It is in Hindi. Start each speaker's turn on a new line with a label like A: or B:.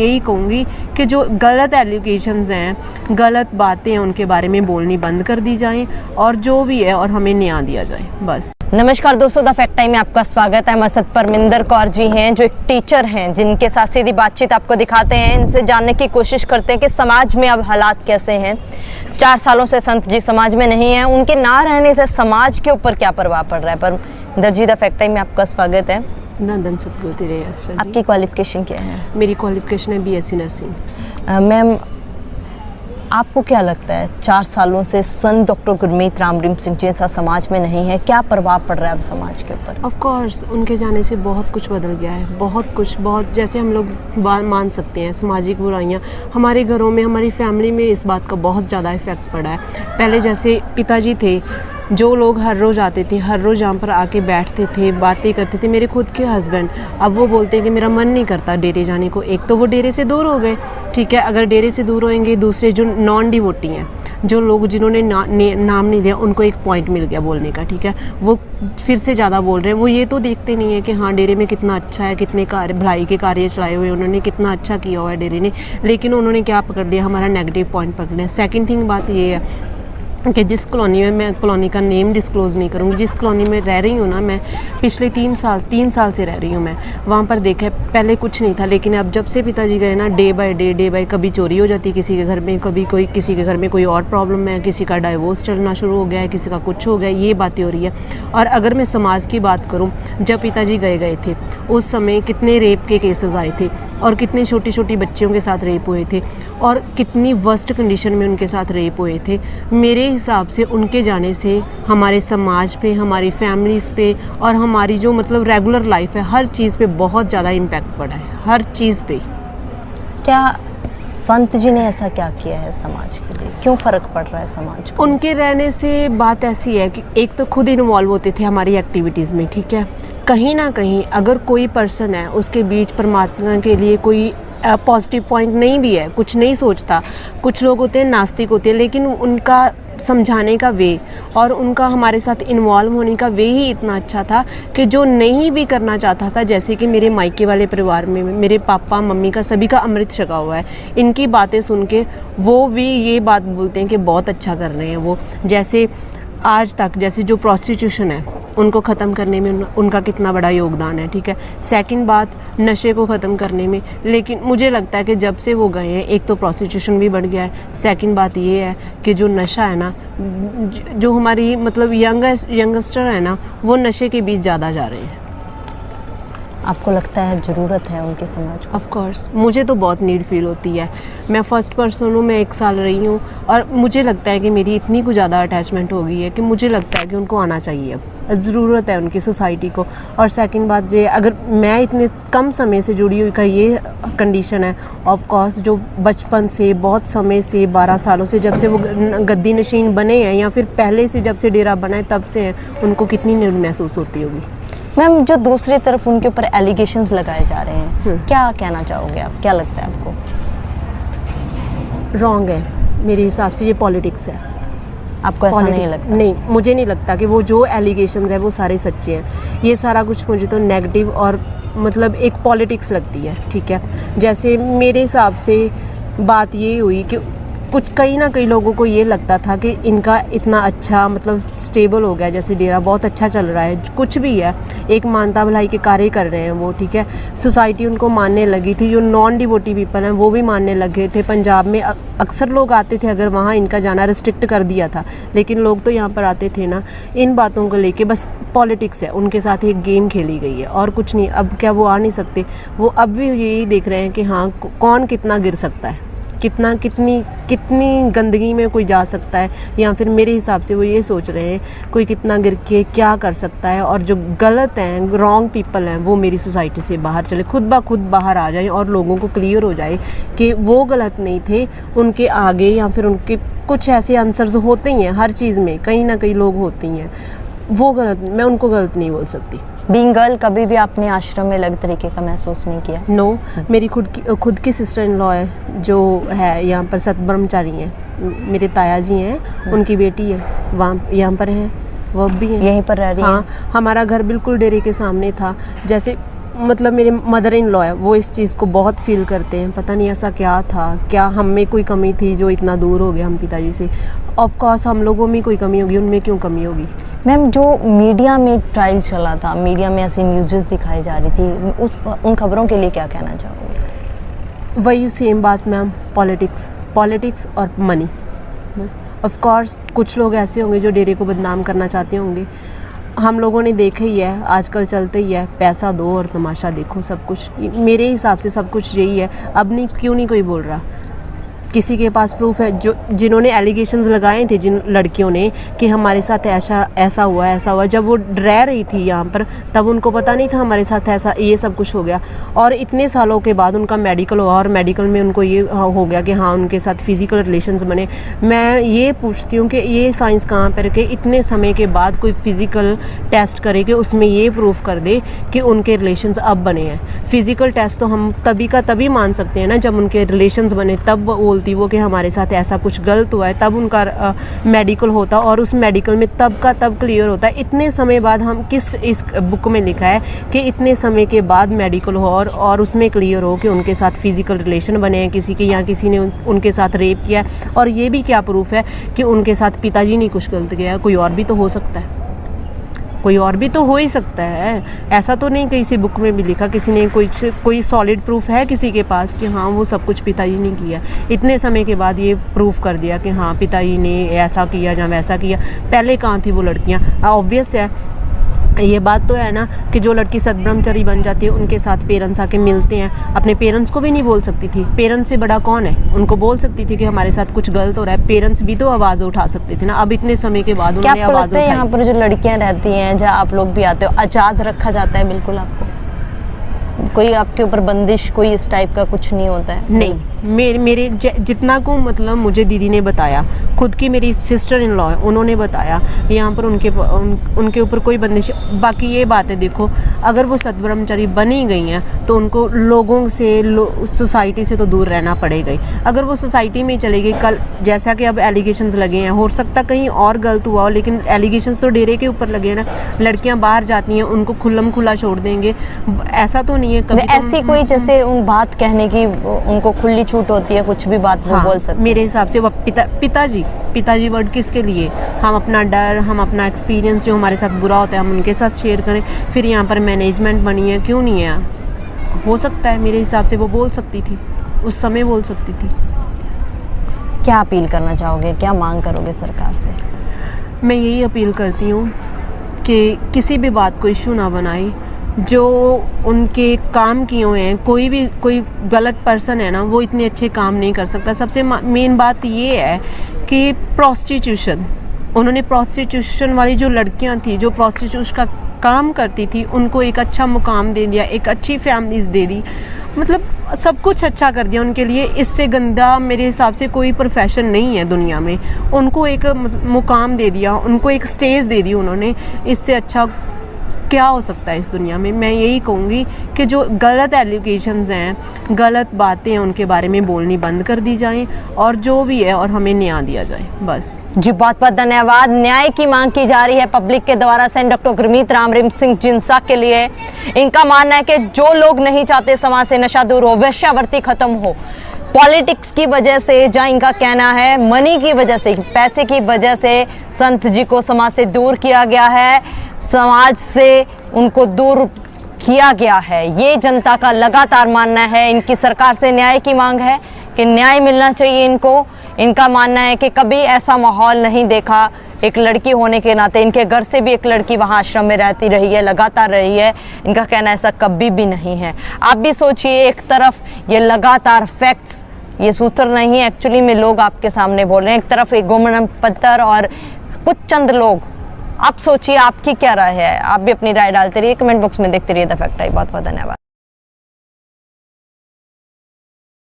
A: यही कहूँगी कि जो गलत एलिगेशंस हैं, गलत बातें हैं, उनके बारे में बोलनी बंद कर दी जाएं और जो भी है और हमें न्याय दिया जाए, बस।
B: नमस्कार दोस्तों, द फैक्ट टाइम में आपका स्वागत है। हमारे साथ परमिंदर कौर जी हैं, जो एक टीचर हैं, जिनके साथ सीधी बातचीत आपको दिखाते हैं। इनसे जानने की कोशिश करते हैं कि समाज में अब हालात कैसे हैं। 4 सालों से संत जी समाज में नहीं है, उनके ना रहने से समाज के ऊपर क्या प्रभाव पड़ रहा है। परमिंदर जी, द फैक्ट टाइम में आपका स्वागत है।
A: नंदन सतगुरु रे।
B: आपकी क्वालिफिकेशन क्या है?
A: मेरी क्वालिफिकेशन है BSc नर्सिंग।
B: मैम, आपको क्या लगता है 4 सालों से संत डॉक्टर गुरमीत राम रहीम सिंह जी ऐसा समाज में नहीं है, क्या प्रभाव पड़ रहा है अब समाज के ऊपर?
A: ऑफ कोर्स उनके जाने से बहुत कुछ बदल गया है, बहुत कुछ, बहुत, जैसे हम लोग मान सकते हैं सामाजिक बुराइयां हमारे घरों में, हमारी फैमिली में इस बात का बहुत ज़्यादा इफ़ेक्ट पड़ा है। पहले जैसे पिताजी थे, जो लोग हर रोज़ आते थे, हर रोज़ यहाँ पर आके बैठते थे, बातें करते थे। मेरे खुद के हस्बैंड अब वो बोलते हैं कि मेरा मन नहीं करता डेरे जाने को। एक तो वो डेरे से दूर हो गए, ठीक है, अगर डेरे से दूर होंगे, दूसरे जो नॉन डिवोटी हैं, जो लोग जिन्होंने नाम नहीं लिया, उनको एक पॉइंट मिल गया बोलने का, ठीक है, वो फिर से ज़्यादा बोल रहे हैं। वो ये तो देखते नहीं है कि हाँ डेरे में कितना अच्छा है, कितने कार्य भलाई के कार्य चलाए हुए उन्होंने, कितना अच्छा किया हुआ है डेरे ने, लेकिन उन्होंने क्या पकड़ दिया, हमारा नेगेटिव पॉइंट पकड़ लिया। सेकेंड थिंग बात ये है कि जिस कॉलोनी में, मैं कॉलोनी का नेम डिस्क्लोज़ नहीं करूँगी, जिस कॉलोनी में रह रही हूँ ना, मैं पिछले 3 साल से रह रही हूँ। मैं वहाँ पर देखा, पहले कुछ नहीं था, लेकिन अब जब से पिताजी गए ना, डे बाय कभी चोरी हो जाती है किसी के घर में, कभी कोई किसी के घर में कोई और प्रॉब्लम है, किसी का डाइवोर्स चलना शुरू हो गया है, किसी का कुछ हो गया, ये बातें हो रही है। और अगर मैं समाज की बात करूँ, जब पिताजी गए थे उस समय कितने रेप के केसेस आए थे और कितनी छोटी छोटी बच्चियों के साथ रेप हुए थे और कितनी वर्स्ट कंडीशन में उनके साथ रेप हुए थे। मेरे हिसाब से उनके जाने से हमारे समाज पे, हमारी फैमिलीज़ पे और हमारी जो मतलब रेगुलर लाइफ है, हर चीज़ पे बहुत ज़्यादा इम्पैक्ट पड़ा है, हर चीज़ पे।
B: क्या संत जी ने ऐसा क्या किया है समाज के लिए, क्यों फ़र्क पड़ रहा है समाज को?
A: उनके रहने से बात ऐसी है कि एक तो खुद इन्वॉल्व होते थे हमारी एक्टिविटीज़ में, ठीक है, कहीं ना कहीं अगर कोई पर्सन है उसके बीच परमात्मा के लिए कोई पॉजिटिव पॉइंट नहीं भी है, कुछ नहीं सोचता, कुछ लोग होते हैं नास्तिक होते हैं, लेकिन उनका समझाने का वे और उनका हमारे साथ इन्वॉल्व होने का वे ही इतना अच्छा था कि जो नहीं भी करना चाहता था, जैसे कि मेरे मायके वाले परिवार में मेरे पापा मम्मी का सभी का अमृत छका हुआ है, इनकी बातें सुन के वो भी ये बात बोलते हैं कि बहुत अच्छा कर रहे हैं वो। जैसे आज तक जैसे जो प्रोस्टिट्यूशन है उनको ख़त्म करने में उनका कितना बड़ा योगदान है, ठीक है। सेकंड बात, नशे को ख़त्म करने में, लेकिन मुझे लगता है कि जब से वो गए हैं, एक तो प्रोस्टिट्यूशन भी बढ़ गया है, सेकंड बात ये है कि जो नशा है ना, जो हमारी मतलब यंगस्टर है ना, वो नशे के बीच ज़्यादा जा रहे हैं।
B: आपको लगता है ज़रूरत है उनके समाज को?
A: ऑफ कोर्स मुझे तो बहुत नीड फील होती है। मैं फर्स्ट पर्सन हूँ, मैं 1 साल रही हूँ और मुझे लगता है कि मेरी इतनी कुछ ज़्यादा अटैचमेंट हो गई है कि मुझे लगता है कि उनको आना चाहिए, अब ज़रूरत है उनकी सोसाइटी को। और सेकंड बात ये, अगर मैं इतने कम समय से जुड़ी हुई का ये कंडीशन है, ऑफ कोर्स जो बचपन से, बहुत समय से, 12 सालों से, जब से वो गद्दी नशीन बने हैं या फिर पहले से जब से डेरा बना है तब से हैं, उनको कितनी नीड महसूस होती होगी।
B: मैम, जो दूसरी तरफ उनके ऊपर एलिगेशंस लगाए जा रहे हैं, क्या कहना चाहोगे आप, क्या लगता है आपको?
A: रॉन्ग है मेरे हिसाब से, ये पॉलिटिक्स है।
B: आपको ऐसा नहीं लगता?
A: नहीं, मुझे नहीं लगता कि वो जो एलिगेशंस है वो सारे सच्चे हैं। ये सारा कुछ मुझे तो नेगेटिव और मतलब एक पॉलिटिक्स लगती है, ठीक है। जैसे मेरे हिसाब से बात ये हुई कि कुछ कहीं ना कई लोगों को ये लगता था कि इनका इतना अच्छा मतलब स्टेबल हो गया, जैसे डेरा बहुत अच्छा चल रहा है, कुछ भी है, एक मानवता भलाई के कार्य कर रहे हैं वो, ठीक है। सोसाइटी उनको मानने लगी थी, जो नॉन डिवोटी पीपल हैं वो भी मानने लगे थे। पंजाब में अक्सर लोग आते थे, अगर वहाँ इनका जाना रिस्ट्रिक्ट कर दिया था, लेकिन लोग तो यहाँ पर आते थे ना। इन बातों को लेके बस पॉलिटिक्स है, उनके साथ एक गेम खेली गई है और कुछ नहीं। अब क्या वो आ नहीं सकते? वो अब भी यही देख रहे हैं कि हाँ कौन कितना गिर सकता है, कितनी गंदगी में कोई जा सकता है, या फिर मेरे हिसाब से वो ये सोच रहे हैं कोई कितना गिर के क्या कर सकता है, और जो गलत हैं, रॉन्ग पीपल हैं, वो मेरी सोसाइटी से बाहर चले, खुद ब खुद बाहर आ जाएं और लोगों को क्लियर हो जाए कि वो गलत नहीं थे, उनके आगे या फिर उनके कुछ ऐसे आंसर्स होते ही हैं हर चीज़ में, कहीं ना कहीं लोग होते ही हैं, वो गलत, मैं उनको गलत नहीं बोल सकती।
B: बीइंग गर्ल, कभी भी आपने आश्रम में अलग तरीके का महसूस नहीं किया?
A: नो, मेरी खुद की सिस्टर इन लॉ है जो है यहाँ पर सत ब्रह्मचारी हैं, मेरे ताया जी हैं, उनकी बेटी है, वहाँ यहाँ पर हैं, वो भी हैं,
B: यहीं पर रह रही हैं।
A: हाँ, हमारा घर बिल्कुल डेरे के सामने था। जैसे मतलब मेरे मदर इन लॉ है, वो इस चीज़ को बहुत फील करते हैं। पता नहीं ऐसा क्या था, क्या हम में कोई कमी थी जो इतना दूर हो गया हम पिताजी से। ऑफ कोर्स हम लोगों में कोई कमी होगी, उनमें क्यों कमी होगी।
B: मैम, जो मीडिया में ट्रायल चला था, मीडिया में ऐसी न्यूज़ दिखाई जा रही थी, उन खबरों के लिए क्या कहना चाहोगे?
A: वही सेम बात मैम, पॉलिटिक्स और मनी, बस। ऑफ कोर्स कुछ लोग ऐसे होंगे जो डेरे को बदनाम करना चाहते होंगे। हम लोगों ने देखा ही है, आजकल चलते ही है, पैसा दो और तमाशा देखो। सब कुछ मेरे हिसाब से सब कुछ यही है। अब नहीं, क्यों नहीं कोई बोल रहा? किसी के पास प्रूफ है? जो जिन्होंने एलिगेशंस लगाए थे जिन लड़कियों ने कि हमारे साथ ऐसा हुआ, जब वो रह रही थी यहाँ पर, तब उनको पता नहीं था हमारे साथ ऐसा ये सब कुछ हो गया। और इतने सालों के बाद उनका मेडिकल हुआ और मेडिकल में उनको ये हो गया कि हाँ उनके साथ फिज़िकल रिलेशंस बने। मैं ये पूछती हूँ कि ये साइंस कहाँ पर के इतने समय के बाद कोई फिज़िकल टेस्ट करे कि उसमें ये प्रूफ कर दे कि उनके रिलेशंस अब बने हैं। फिज़िकल टेस्ट तो हम तभी का तभी मान सकते हैं ना जब उनके रिलेशंस बने, तब बोलती वो कि हमारे साथ ऐसा कुछ गलत हुआ है, तब उनका मेडिकल होता और उस मेडिकल में तब का तब क्लियर होता है। इतने समय बाद हम इस बुक में लिखा है कि इतने समय के बाद मेडिकल हो और उसमें क्लियर हो कि उनके साथ फिज़िकल रिलेशन बने हैं किसी के, या किसी ने उनके साथ रेप किया। और ये भी क्या प्रूफ है कि उनके साथ पिताजी ने कुछ गलत किया? कोई और भी तो हो सकता है, कोई और भी तो हो ही सकता है। ऐसा तो नहीं किसी बुक में भी लिखा, किसी ने कोई सॉलिड प्रूफ है किसी के पास कि हाँ वो सब कुछ पिताजी ने किया। इतने समय के बाद ये प्रूफ कर दिया कि हाँ पिताजी ने ऐसा किया या वैसा किया। पहले कहाँ थी वो लड़कियाँ? ऑब्वियस है, ये बात तो है ना कि जो लड़की सद्ब्रह्मचारी बन जाती है उनके साथ पेरेंट्स आके मिलते हैं। अपने पेरेंट्स को भी नहीं बोल सकती थी, पेरेंट्स से बड़ा कौन है? उनको बोल सकती थी कि हमारे साथ कुछ गलत हो रहा है, पेरेंट्स भी तो आवाज़ उठा सकते थे ना। अब इतने समय के बाद उन्होंने आवाज़ उठाई।
B: यहाँ पर जो लड़कियां रहती हैं, जहाँ आप लोग भी आते हो, आज़ाद रखा जाता है बिल्कुल? आपको कोई आपके ऊपर बंदिश, कोई इस टाइप का कुछ नहीं होता है?
A: नहीं, मेरे जितना को मतलब मुझे दीदी ने बताया, खुद की मेरी सिस्टर इन लॉ है, उन्होंने बताया यहाँ पर उनके ऊपर कोई बंदिश। बाकी ये बात है, देखो अगर वो सद्ब्रह्मचारी बनी गई हैं तो उनको लोगों से सोसाइटी से तो दूर रहना पड़ेगा ही। अगर वो सोसाइटी में चले गई, कल जैसा कि अब एलिगेशंस लगे हैं, हो सकता कहीं और गलत हुआ हो, लेकिन एलिगेशंस तो डेरे के ऊपर लगे हैं ना। लड़कियाँ बाहर जाती हैं, उनको खुल्लम खुला छोड़ देंगे? ऐसा तो नहीं है कभी।
B: ऐसी कोई जैसे उन बात कहने की उनको खुली छूट होती है, कुछ भी बात वो बोल सकते?
A: मेरे हिसाब से वो पिताजी वर्ड किसके लिए? हम अपना डर, हम अपना एक्सपीरियंस जो हमारे साथ बुरा होता है हम उनके साथ शेयर करें। फिर यहाँ पर मैनेजमेंट बनी है, क्यों नहीं है? हो सकता है, मेरे हिसाब से वो बोल सकती थी, उस समय बोल सकती थी।
B: क्या अपील करना चाहोगे, क्या मांग करोगे सरकार से?
A: मैं यही अपील करती हूँ कि किसी भी बात को इशू ना बनाए। जो उनके काम किए हुए हैं, कोई गलत पर्सन है ना, वो इतने अच्छे काम नहीं कर सकता। सबसे मेन बात ये है कि प्रोस्टिट्यूशन, उन्होंने प्रोस्टिट्यूशन वाली जो लड़कियां थी, जो प्रोस्टिट्यूशन का काम करती थी, उनको एक अच्छा मुकाम दे दिया, एक अच्छी फैमिलीज दे दी, मतलब सब कुछ अच्छा कर दिया उनके लिए। इससे गंदा मेरे हिसाब से कोई प्रोफेशन नहीं है दुनिया में। उनको एक मुकाम दे दिया, उनको एक स्टेज दे दी उन्होंने। इससे अच्छा क्या हो सकता है इस दुनिया में? मैं यही कहूँगी कि जो गलत एलिगेशंस हैं, गलत बातें हैं, उनके बारे में बोलनी बंद कर दी जाएं और जो भी है और हमें न्याय दिया जाए, बस
B: जी। बहुत बहुत धन्यवाद। न्याय की मांग की जा रही है पब्लिक के द्वारा सेंट डॉक्टर गुरमीत राम रहीम सिंह जिंसा के लिए। इनका मानना है कि जो लोग नहीं चाहते समाज से नशा दूर हो, वेश्यावृत्ति खत्म हो, पॉलिटिक्स की वजह से, जहाँ इनका कहना है मनी की वजह से, पैसे की वजह से संत जी को समाज से दूर किया गया है, समाज से उनको दूर किया गया है। ये जनता का लगातार मानना है। इनकी सरकार से न्याय की मांग है कि न्याय मिलना चाहिए इनको। इनका मानना है कि कभी ऐसा माहौल नहीं देखा, एक लड़की होने के नाते इनके घर से भी एक लड़की वहाँ आश्रम में रहती रही है, लगातार रही है। इनका कहना ऐसा कभी भी नहीं है। आप भी सोचिए, एक तरफ ये लगातार फैक्ट्स, ये सूत्र नहीं है, एक्चुअली में लोग आपके सामने बोल रहे हैं, एक तरफ एक गुमनाम पत्थर और कुछ चंद लोग। आप सोचिए आपकी क्या राय है? आप भी अपनी राय डालते रहिए कमेंट बॉक्स में, देखते रहिए द फैक्ट टाइम। बहुत बहुत धन्यवाद।